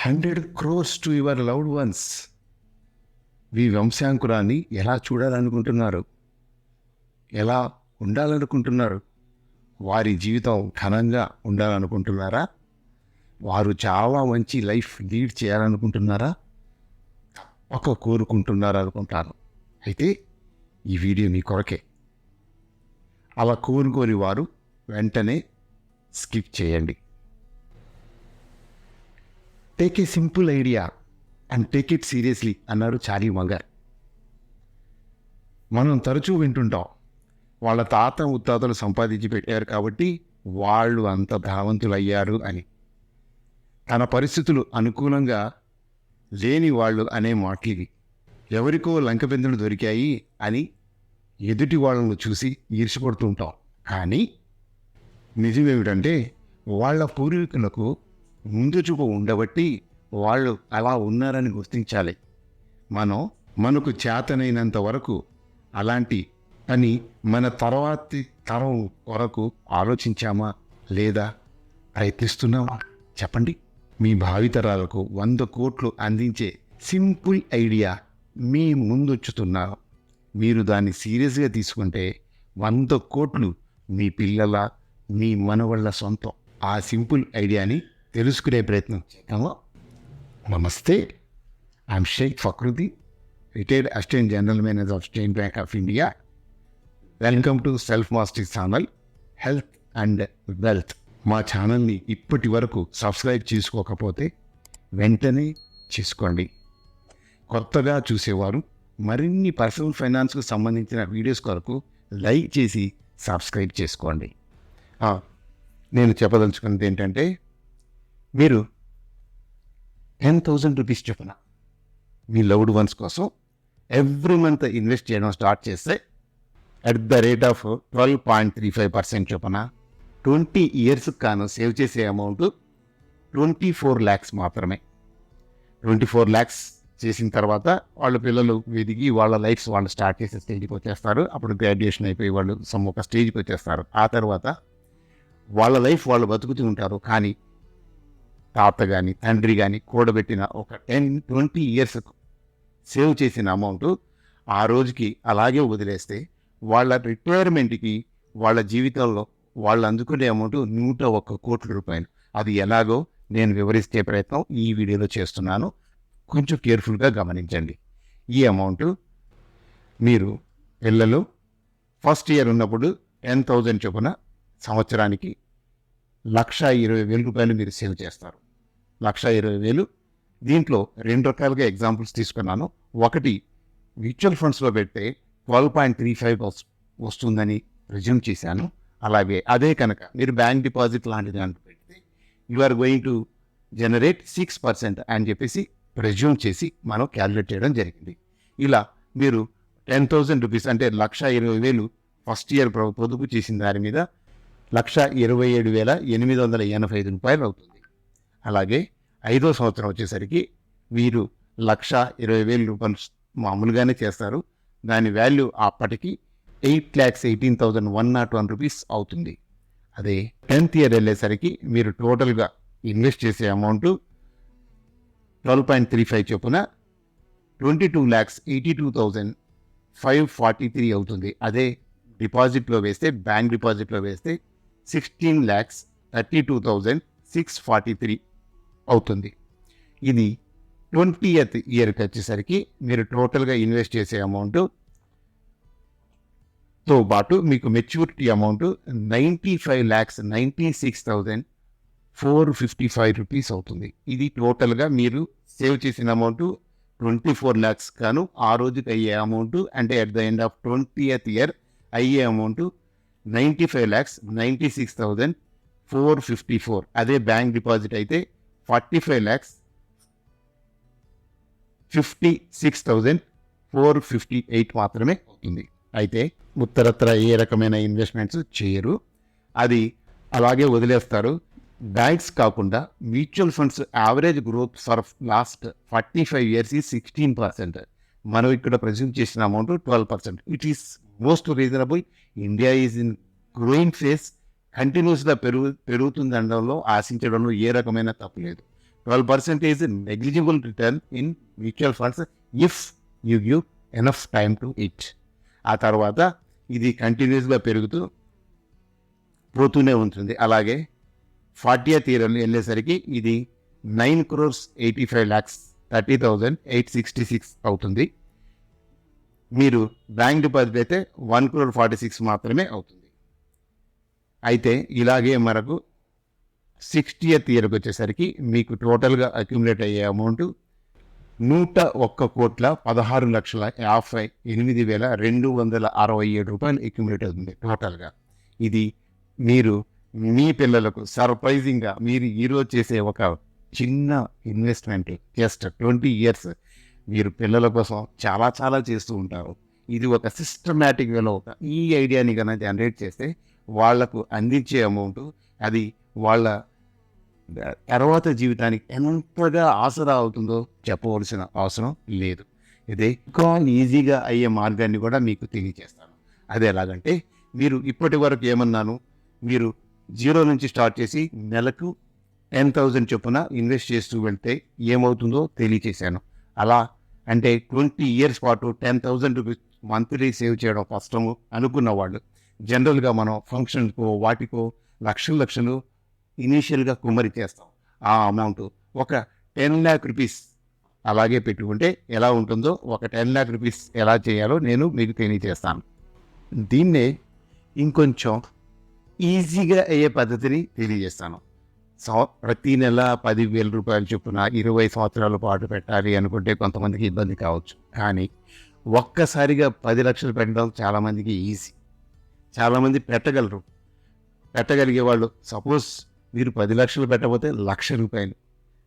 100 crores to your loved ones. మీ వంశాంకురాన్ని ఎలా చూడాలనుకుంటున్నారు? ఎలా ఉండాలనుకుంటున్నారు? వారి జీవితం ఘనంగా ఉండాలనుకుంటున్నారా? వారు చాలా మంచి లైఫ్ లీడ్ చేయాలనుకుంటున్నారా? కోరుకుంటున్నారా అనుకుంటాను. అయితే ఈ వీడియో మీ కొరకే. అలా కోరుకోని వారు వెంటనే స్కిప్ చేయండి. Take a simple idea and take it seriously అన్నారు చార్లీ మంగర్. మనం తరచూ వింటుంటాం, వాళ్ళ తాత ముత్తాతలు సంపాదించి పెట్టారు కాబట్టి వాళ్ళు అంత ధనవంతులు అయ్యారు అని. తన పరిస్థితులు అనుకూలంగా లేని వాళ్ళు అనే మాటలివి. ఎవరికో లంకపెందులు దొరికాయి అని ఎదుటి వాళ్ళను చూసి ఈర్షపడుతూ ఉంటాం. కానీ నిజమేమిటంటే వాళ్ళ పూర్వీకులకు ముందు చూపు ఉండబట్టి వాళ్ళు అలా ఉన్నారని గుర్తించాలి. మనకు చేతనైనంత వరకు అలాంటి అని మన తర్వాతి తరం వరకు ఆలోచించామా లేదా ప్రయత్నిస్తున్నామా? చెప్పండి. మీ భావితరాలకు 100 కోట్లు అందించే సింపుల్ ఐడియా మీ ముందుంచుతున్నాను. మీరు దాన్ని సీరియస్గా తీసుకుంటే 100 కోట్లు మీ పిల్లల, మీ మనవళ్ళ సొంతం. ఆ సింపుల్ ఐడియాని తెలుసుకునే ప్రయత్నం చేద్దామా? నమస్తే, I'm Shaik Fakhruddin, retired assistant general manager of State Bank of India. Welcome to self mastery channel health and wealth. మా ఛానల్ని ఇప్పటి వరకు సబ్స్క్రైబ్ చేసుకోకపోతే వెంటనే చేసుకోండి. కొత్తగా చూసేవారు మరిన్ని పర్సనల్ ఫైనాన్స్కు సంబంధించిన వీడియోస్ కొరకు లైక్ చేసి సబ్స్క్రైబ్ చేసుకోండి. నేను చెప్పదలుచుకున్నది ఏంటంటే, మీరు 10,000 రూపీస్ చొప్పున మీ లవ్డ్ వన్స్ కోసం ఎవ్రీ మంత్ ఇన్వెస్ట్ చేయడం స్టార్ట్ చేస్తే అట్ ద రేట్ ఆఫ్ 12.35% చొప్పున 20 ఇయర్స్ కాను సేవ్ చేసే అమౌంట్ 24 lakhs మాత్రమే. 24 lakhs చేసిన తర్వాత వాళ్ళ పిల్లలు ఎదిగి వాళ్ళ లైఫ్స్ వాళ్ళు స్టార్ట్ చేసే స్టేజ్కి వచ్చేస్తారు. అప్పుడు గ్రాడ్యుయేషన్ అయిపోయి వాళ్ళు ఒక స్టేజ్కి వచ్చేస్తారు. ఆ తర్వాత వాళ్ళ లైఫ్ వాళ్ళు బతుకుతూ ఉంటారు. కానీ తాత కానీ తండ్రి కానీ కూడబెట్టిన ఒక 10-20 ఇయర్స్ సేవ్ చేసిన అమౌంట్ ఆ రోజుకి అలాగే వదిలేస్తే వాళ్ళ రిటైర్మెంట్కి వాళ్ళ జీవితంలో వాళ్ళు అందుకునే అమౌంట్ 101 కోట్ల రూపాయలు. అది ఎలాగో నేను వివరిస్తే ప్రయత్నం ఈ వీడియోలో చేస్తున్నాను. కొంచెం కేర్ఫుల్గా గమనించండి. ఈ అమౌంట్ మీరు పిల్లలు ఫస్ట్ ఇయర్ ఉన్నప్పుడు 10,000 చొప్పున సంవత్సరానికి 1,20,000 రూపాయలు మీరు సేవ్ చేస్తారు. 1,20,000. దీంట్లో 2 రకాలుగా ఎగ్జాంపుల్స్ తీసుకున్నాను. ఒకటి, మ్యూచువల్ ఫండ్స్లో పెడితే 12.35 వస్తుందని ప్రిజ్యూమ్ చేశాను. అలాగే అదే కనుక మీరు బ్యాంక్ డిపాజిట్ లాంటి దాంట్లో పెడితే you are going to generate 6% అని చెప్పేసి ప్రిజ్యూమ్ చేసి మనం క్యాలిక్యులేట్ చేయడం జరిగింది. ఇలా మీరు 10,000 రూపీస్ అంటే 1,20,000 ఫస్ట్ ఇయర్ పొదుపు చేసిన దాని మీద 1,27,885 రూపాయలు అవుతుంది. అలాగే 5వ సంవత్సరం వచ్చేసరికి మీరు 1,20,000 రూపాయలు మామూలుగానే చేస్తారు. దాని వాల్యూ అప్పటికి 8,18,101 రూపీస్ అవుతుంది. అదే 10th ఇయర్ వెళ్ళేసరికి మీరు టోటల్గా ఇన్వెస్ట్ చేసే అమౌంట్ 12.35 చొప్పున 22,82,543 అవుతుంది. అదే డిపాజిట్లో వేస్తే, బ్యాంక్ డిపాజిట్లో వేస్తే 16,32,643 అవుతుంది. ఇది 20th ఇయర్కి వచ్చేసరికి మీరు టోటల్గా ఇన్వెస్ట్ చేసే అమౌంట్ తో పాటు మీకు మెచ్యూరిటీ అమౌంట్ 95,96,455 రూపీస్ అవుతుంది. ఇది టోటల్గా మీరు సేవ్ చేసిన అమౌంట్ 24 lakhs కాను ఆ రోజుకి అయ్యే అమౌంట్ అంటే at the end of 20th year అయ్యే అమౌంట్ 95,96,454. అదే బ్యాంక్ డిపాజిట్ అయితే 45,56,458 మాత్రమే అవుతుంది. అయితే ఉత్తరత్ర ఏ రకమైన ఇన్వెస్ట్మెంట్స్ చేయరు, అది అలాగే వదిలేస్తారు. బ్యాంక్స్ కాకుండా mutual funds average growth for last 45 years is 16%. మనం ఇక్కడ ప్రెజ్యూమ్ చేసిన amount 12%. It is most reasonable. India is in growing face. కంటిన్యూస్గా పెరుగుతుందనడంలో ఆశించడంలో ఏ రకమైన తప్పు లేదు. 12% is negligible return in mutual funds if you give enough time to it. ఆ తర్వాత ఇది కంటిన్యూస్గా పెరుగుతూ పోతూనే ఉంటుంది. అలాగే 40th year వెళ్ళేసరికి ఇది 9,85,30,866 అవుతుంది. మీరు బ్యాంక్ డిపాజిట్ అయితే 1,46 మాత్రమే అవుతుంది. అయితే ఇలాగే మనకు 60th yearకి వచ్చేసరికి మీకు టోటల్గా అక్యుములేట్ అయ్యే అమౌంట్ 101,16,58,267 రూపాయలు అక్యుములేట్ అవుతుంది టోటల్గా. ఇది మీరు మీ పిల్లలకు సర్ప్రైజింగ్గా మీరు ఈరోజు చేసే ఒక చిన్న ఇన్వెస్ట్మెంట్, జస్ట్ 20 years మీరు పిల్లల కోసం చాలా చాలా చేస్తూ ఉంటారు. ఇది ఒక సిస్టమేటిక్ వేలో ఈ ఐడియాని కన్నా జనరేట్ చేస్తే వాళ్లకు అందించే అమౌంట్ అది వాళ్ళ తర్వాత జీవితానికి ఎంతగా ఆసరా అవుతుందో చెప్పవలసిన అవసరం లేదు. ఇది ఇంకా ఈజీగా అయ్యే మార్గాన్ని కూడా మీకు తెలియజేస్తాను. అది ఎలాగంటే, మీరు ఇప్పటి వరకు ఏమన్నాను, మీరు 0 నుంచి స్టార్ట్ చేసి నెలకు 10,000 చొప్పున ఇన్వెస్ట్ చేస్తూ వెళ్తే ఏమవుతుందో తెలియచేశాను. అలా అంటే 20 years పాటు 10,000 రూపీస్ మంత్లీ సేవ్ చేయడం కష్టము అనుకున్న వాళ్ళు, జనరల్గా మనం ఫంక్షన్కో వాటికో లక్షలు ఇనీషియల్గా కుమ్మరి చేస్తాం. ఆ అమౌంట్ ఒక 10 lakh రూపీస్ అలాగే పెట్టుకుంటే ఎలా ఉంటుందో, ఒక 10 lakh రూపీస్ ఎలా చేయాలో నేను మీకు తెలియజేస్తాను. దీన్నే ఇంకొంచెం ఈజీగా అయ్యే పద్ధతిని తెలియజేస్తాను. ప్రతి నెల 10,000 రూపాయలు చొప్పున 20 సంవత్సరాల పాటు పెట్టాలి అనుకుంటే కొంతమందికి ఇబ్బంది కావచ్చు. కానీ ఒక్కసారిగా 10 లక్షలు పెట్టడం చాలామందికి ఈజీ. చాలామంది పెట్టగలిగే వాళ్ళు, సపోజ్ మీరు 10 లక్షలు పెట్టకపోతే 1,00,000 రూపాయలు,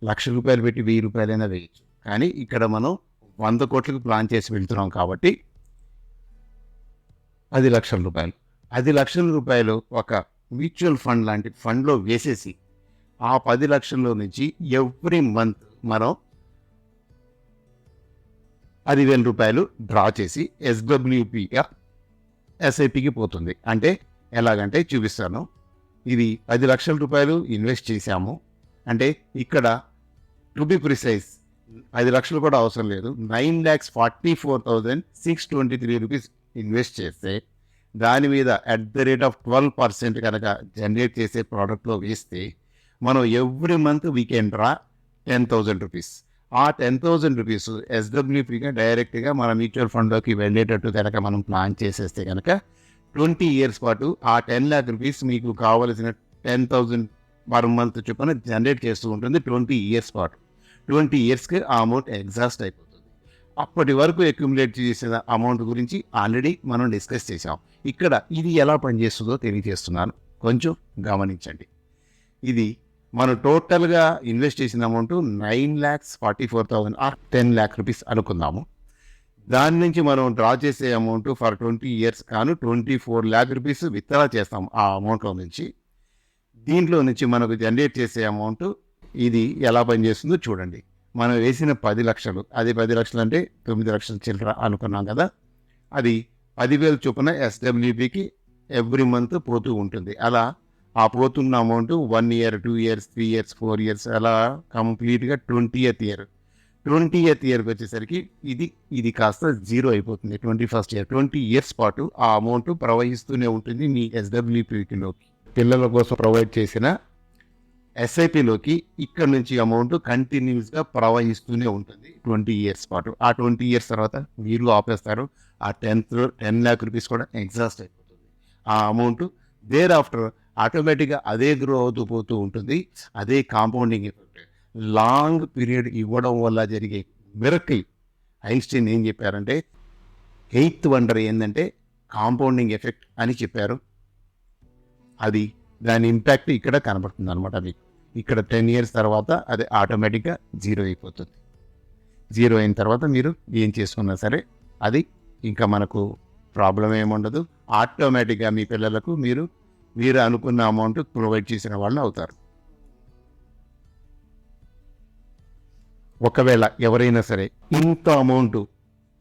1,00,000 రూపాయలు పెట్టి 1,000 రూపాయలైనా వేయచ్చు. కానీ ఇక్కడ మనం 100 కోట్లకు ప్లాన్ చేసి వెళ్తున్నాం కాబట్టి 10 లక్షల రూపాయలు, 10 లక్షల రూపాయలు ఒక మ్యూచువల్ ఫండ్ లాంటి ఫండ్లో వేసేసి ఆ 10 లక్షల్లో నుంచి ఎవ్రీ మంత్ మనం 10,000 రూపాయలు డ్రా చేసి ఎస్డబ్ల్యూపీగా ఎస్ఐపికి పోతుంది. అంటే ఎలాగంటే చూపిస్తాను. ఇది 10 లక్షల రూపాయలు ఇన్వెస్ట్ చేశాము అంటే ఇక్కడ టు బి ప్రిసైజ్ 10 లక్షలు కూడా అవసరం లేదు, 9,44,623 రూపీస్ ఇన్వెస్ట్ చేస్తే దాని మీద @12% కనుక జనరేట్ చేసే ప్రోడక్ట్లో వేస్తే మనం every month we can draw 10,000 rupees. ఆ 10,000 రూపీస్ ఎస్డబ్ల్యూపీగా డైరెక్ట్గా మన మ్యూచువల్ ఫండ్లోకి వెళ్ళేటట్టు కనుక మనం ప్లాన్ చేసేస్తే కనుక 20 years పాటు ఆ 10 lakh రూపీస్ మీకు కావలసిన 10,000 పర్ మంత్ చొప్పున జనరేట్ చేస్తూ ఉంటుంది 20 years పాటు. 20 yearsకి ఆ అమౌంట్ ఎగ్జాస్ట్ అయిపోతుంది. అప్పటి వరకు అక్యుములేట్ చేసిన అమౌంట్ గురించి ఆల్రెడీ మనం డిస్కస్ చేసాం. ఇక్కడ ఇది ఎలా పనిచేస్తుందో తెలియజేస్తున్నాను, కొంచెం గమనించండి. ఇది మనం టోటల్గా ఇన్వెస్ట్ చేసిన అమౌంట్ 9,44,000 ఆర్ 10 lakh రూపీస్ అనుకుందాము. దాని నుంచి మనం డ్రా చేసే అమౌంట్ ఫర్ 20 years కాను 24 lakh రూపీస్ విత్డ్రా చేస్తాం ఆ అమౌంట్లో నుంచి. దీంట్లో నుంచి మనకు జనరేట్ చేసే అమౌంట్ ఇది ఎలా పనిచేస్తుందో చూడండి. మనం వేసిన 10 లక్షలు, అది 10 లక్షలు అంటే 9 లక్షల చిల్లర అనుకున్నాం కదా, అది 10,000 చొప్పున ఎస్డబ్ల్యూపీకి ఎవ్రీ మంత్ పోతూ ఉంటుంది. అలా ఆ పోతున్న amount 1 year, 2 years, 3 years, 4 years అలా కంప్లీట్గా 20th year. 20th yearకి వచ్చేసరికి ఇది కాస్త 0 అయిపోతుంది. 21st year 20 years పాటు ఆ అమౌంట్ ప్రవహిస్తూనే ఉంటుంది మీ ఎస్డబ్ల్యూపీలోకి. పిల్లల కోసం ప్రొవైడ్ చేసిన ఎస్ఐపిలోకి ఇక్కడ నుంచి అమౌంట్ కంటిన్యూస్గా ప్రవహిస్తూనే ఉంటుంది 20 years పాటు. ఆ 20 years తర్వాత మీరు ఆపేస్తారు. ఆ 10 lakh రూపీస్ కూడా ఎగ్జాస్ట్ అయిపోతుంది. ఆ అమౌంట్ దేర్ ఆఫ్టర్ ఆటోమేటిక్గా అదే గ్రో అవుతూ పోతూ ఉంటుంది. అదే కాంపౌండింగ్ ఎఫెక్ట్ లాంగ్ పీరియడ్ ఇవ్వడం వల్ల జరిగే మిరకిల్. ఐన్స్టీన్ ఏం చెప్పారంటే 8th వండర్ ఏంటంటే కాంపౌండింగ్ ఎఫెక్ట్ అని చెప్పారు. అది దాని ఇంపాక్ట్ ఇక్కడ కనబడుతుంది అనమాట. మీకు ఇక్కడ 10 years తర్వాత అది ఆటోమేటిక్గా 0 అయిపోతుంది. 0 అయిన తర్వాత మీరు ఏం చేసుకున్నా సరే అది ఇంకా మనకు ప్రాబ్లం ఏముండదు. ఆటోమేటిక్గా మీ పిల్లలకు మీరు అనుకున్న అమౌంట్ ప్రొవైడ్ చేసిన వాళ్ళు అవుతారు. ఒకవేళ ఎవరైనా సరే ఇంత అమౌంట్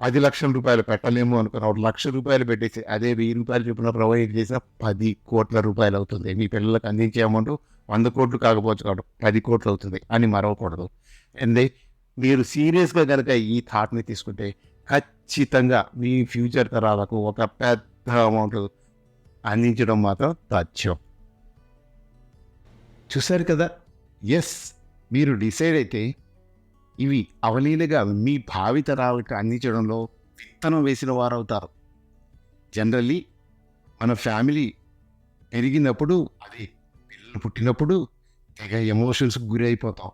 10 లక్షల రూపాయలు పెట్టలేము అనుకున్న ఒక 1,00,000 రూపాయలు పెట్టేసి అదే 1000 రూపాయలు చొప్పున ప్రొవైడ్ చేసిన 10 కోట్ల రూపాయలు అవుతుంది. మీ పిల్లలకు అందించే అమౌంట్ 100 కోట్లు కాకపోవచ్చు కాబట్టి 10 కోట్లు అవుతుంది అని మరవకూడదు. అండ్ మీరు సీరియస్గా కనుక ఈ థాట్ని తీసుకుంటే ఖచ్చితంగా మీ ఫ్యూచర్ తరాలకు ఒక పెద్ద అమౌంట్ అందించడం మాత్రం తథ్యం. చూశారు కదా, ఎస్, మీరు డిసైడ్ అయితే ఇవి అవలీలగా మీ భావితరాలకు అందించడంలో విత్తనం వేసిన వారు అవుతారు. జనరల్లీ మన ఫ్యామిలీ పెరిగినప్పుడు, అది పిల్లలు పుట్టినప్పుడు తెగ ఎమోషన్స్కి గురి అయిపోతాం.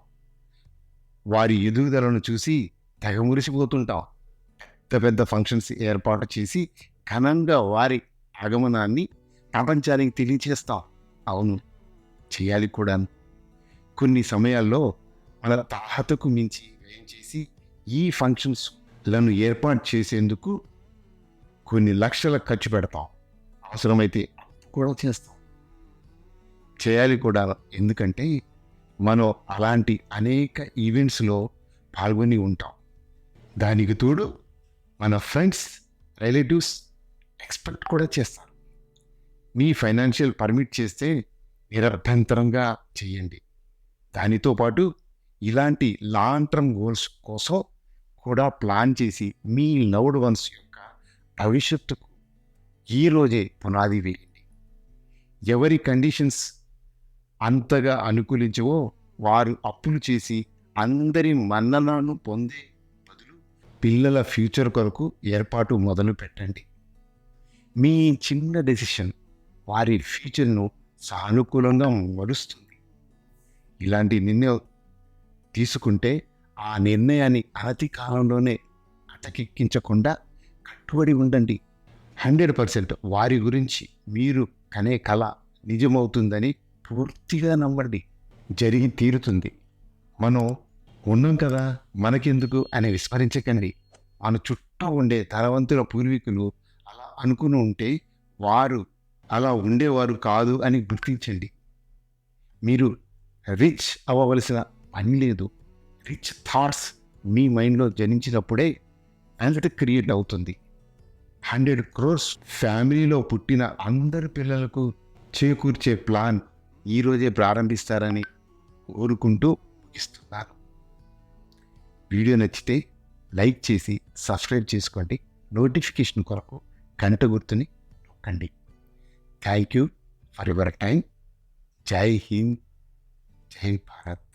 వారి ఎదుగుదలను చూసి తెగ మురిసిపోతుంటాం. పెద్ద పెద్ద ఫంక్షన్స్ ఏర్పాటు చేసి ఘనంగా వారి ఆగమనాన్ని ప్రపంచానికి తెలియచేస్తాం. అవును, చేయాలి కూడా. కొన్ని సమయాల్లో మన తాహతకు మించి వ్యయం చేసి ఈ ఫంక్షన్స్లను ఏర్పాటు చేసేందుకు కొన్ని లక్షల ఖర్చు పెడతాం. అవసరమైతే కూడా చేస్తాం, చేయాలి కూడా. ఎందుకంటే మనం అలాంటి అనేక ఈవెంట్స్లో పాల్గొని ఉంటాం. దానికి తోడు మన ఫ్రెండ్స్, రిలేటివ్స్ ఎక్స్పెక్ట్ కూడా చేస్తారు. మీ ఫైనాన్షియల్ పర్మిట్ చేస్తే నిరభ్యంతరంగా చేయండి. దానితో పాటు ఇలాంటి లాంగ్ టర్మ్ గోల్స్ కోసం కూడా ప్లాన్ చేసి మీ లవ్డ్ వన్స్ యొక్క భవిష్యత్తుకు ఈరోజే పునాది వేయండి. ఎవరి కండిషన్స్ అంతగా అనుకూలించవో వారు అప్పులు చేసి అందరి మన్ననను పొందే బదులు పిల్లల ఫ్యూచర్ కొరకు ఏర్పాటు మొదలు పెట్టండి. మీ చిన్న డెసిషన్ వారి ఫ్యూచర్ను సానుకూలంగా మరుస్తుంది. ఇలాంటి నిర్ణయం తీసుకుంటే ఆ నిర్ణయాన్ని అనతి కాలంలోనే అటకెక్కించకుండా కట్టుబడి ఉండండి. 100% వారి గురించి మీరు కనే కళ నిజమవుతుందని పూర్తిగా నమ్మండి. జరిగి తీరుతుంది. మనం ఉన్నాం కదా, మనకెందుకు అని విస్మరించకండి. మన చుట్టూ ఉండే ధనవంతుల పూర్వీకులు అలా అనుకుని ఉంటే వారు అలా ఉండేవారు కాదు అని గుర్తించండి. మీరు రిచ్ అవ్వవలసిన పని లేదు. రిచ్ థాట్స్ మీ మైండ్లో జనించినప్పుడే అంతటి క్రియేట్ అవుతుంది. 100 crores ఫ్యామిలీలో పుట్టిన అందరి పిల్లలకు చేకూర్చే ప్లాన్ ఈరోజే ప్రారంభిస్తారని కోరుకుంటూ ఇస్తున్నాను. వీడియో నచ్చితే లైక్ చేసి సబ్స్క్రైబ్ చేసుకోండి. నోటిఫికేషన్ కొరకు గంట గుర్తుని నొక్కండి. Thank you for your time. జై హింద్, జై భారత్.